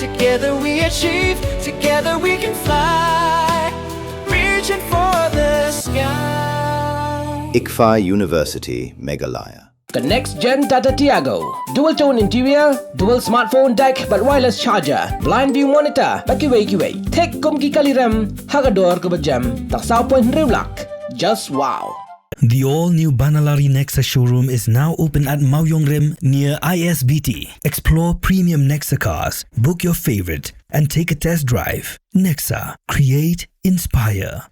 Together we achieve, together we can fly, reaching for the sky. ICFA University, Meghalaya. The next gen Tata Tiago. Dual tone interior, dual smartphone deck but wireless charger, blind view monitor, bakiway. Tek kum ki kaliram, hagador ke bejam, tak sao point riulak. Just wow. The all-new Banalari Nexa showroom is now open at Mawyong Rim near ISBT. Explore premium Nexa cars, book your favorite and take a test drive. Nexa, create, inspire.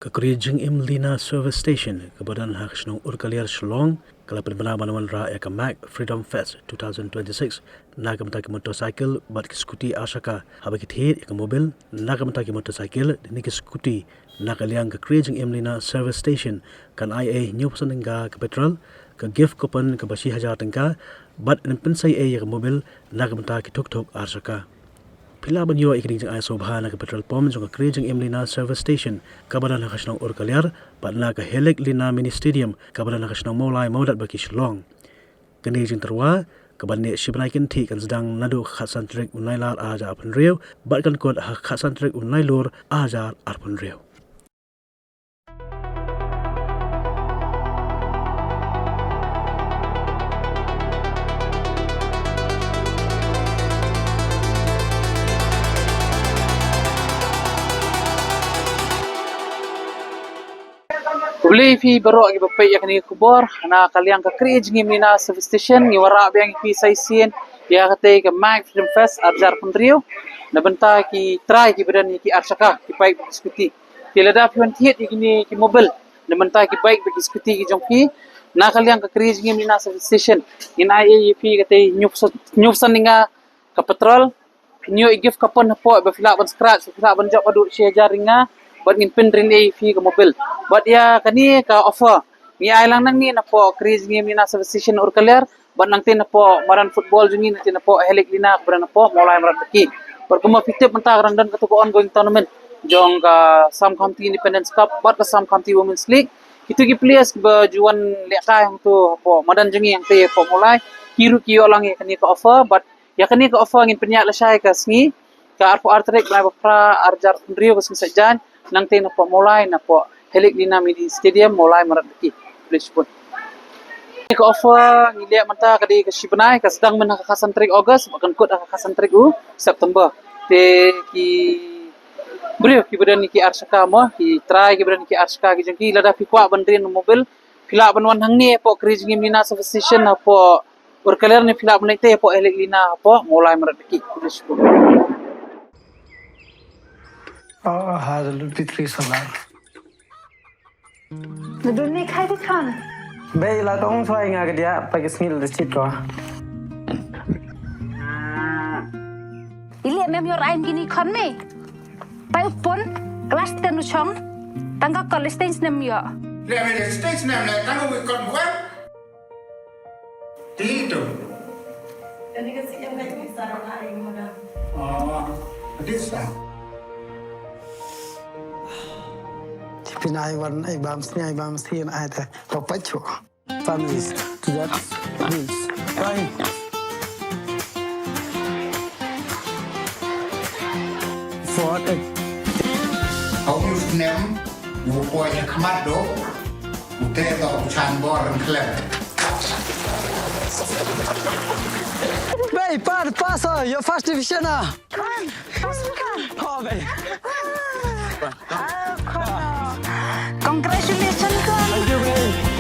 Ke Jingim Lina service station kebadan hak senong urkaliar Shillong kala Pynbna Manawan Ra ya Mac Freedom Fest 2026 nagam taki motorcycle bat ki scooty asaka habakit hit ya mobil nagam taki motorcycle ni ki scooty nakaliang ke Jingim Lina service station kan IA new Tyngka ke Petrol ke gift coupon ke basi hajar Tyngka bat en pensai ya mobil nagam taki tuk asaka Pila banyo ikining jang ay sobhana ke Petrol Pump jang ke Jingim Lina service station kabadan hakasinong urkaliar bat na ke Helik Lina mini stadium kabadan hakasinong molai maudat baki Shillong kini jang terwa kaban ne shibnaikin thi kan sedang nadu khasan trek unailar ajar arpun riau bat kan kod khasan trek unailur ajar arpun riau Boleh fi berok gi bapai yak ni kubor na kaliang ka Jingim Lina service station ni wara biang fi saisien ya kate ke Mac Freedom Fest arjar pendriu na benta ki try ki badan ki arsaka ki baik skuti ki lada pion tiet ni ki mobil na benta ki baik bagi skuti ki jongki na kaliang ka Jingim Lina service station in ia fi kate nyupsan ninga ka Petrol pinyo gift kapon po ba fila ban scratch fila ban job adu si hajar ringa buat ngimpen rin fi ke mobil buat ya kani ka offer ni ai lang nang ni na po Jingim Lina service station urkaliar buat nang tin na po maran football jungi na tin na po Helik Lina kubran na po mulai marataki buat kuma fitip mentah rang dan katu ongoing tournament jong ka Sam County Independence Cup buat ka Sam County Women's League itu ki players berjuan leka yang tu po madan jungi yang te po mulai kiru kiyo lang ya kani ka offer but ya kani ka offer ngin penyak lasai ka sngi ka arpo artrek brai pra arjar rio ka sajan nang tin na po mulai na po Helik Lina mini stadium mulai marataki please pun ka offer ngilia mata kadi ka shibnai ka sedang men ka Santrik August makan kod ka Santrik September te ki brio ki badan ki arsaka mo ki try ki badan ki arsaka ki jengki lada pi kwa bandrin mobil pila banwan hang ni po Jingim Lina service station po urkaler ni pila banite po Helik Lina po mulai marataki please pun هذا البيتري صنع Nadunay kay kan. Bay la tong soy nga dia pakai smil de chit ko. Ili mem yor ain gini kon me. Pai upon kelas tenu chong. Tangga college stage nem yo. Le me stage nem le tangga wi kon bukan. Tito. Jadi kasi yang kayak bisa orang lain mana. Oh, this stuff. Pinai wan ai bam snyai bam sien ai ta papacho families to that means right for it Ông lúc ném ngủ qua nhà khmat đó một tê tàu tràn bò rừng khlev Bay pass your first division ah Kan. oh bay Congratulations kan. thank you bay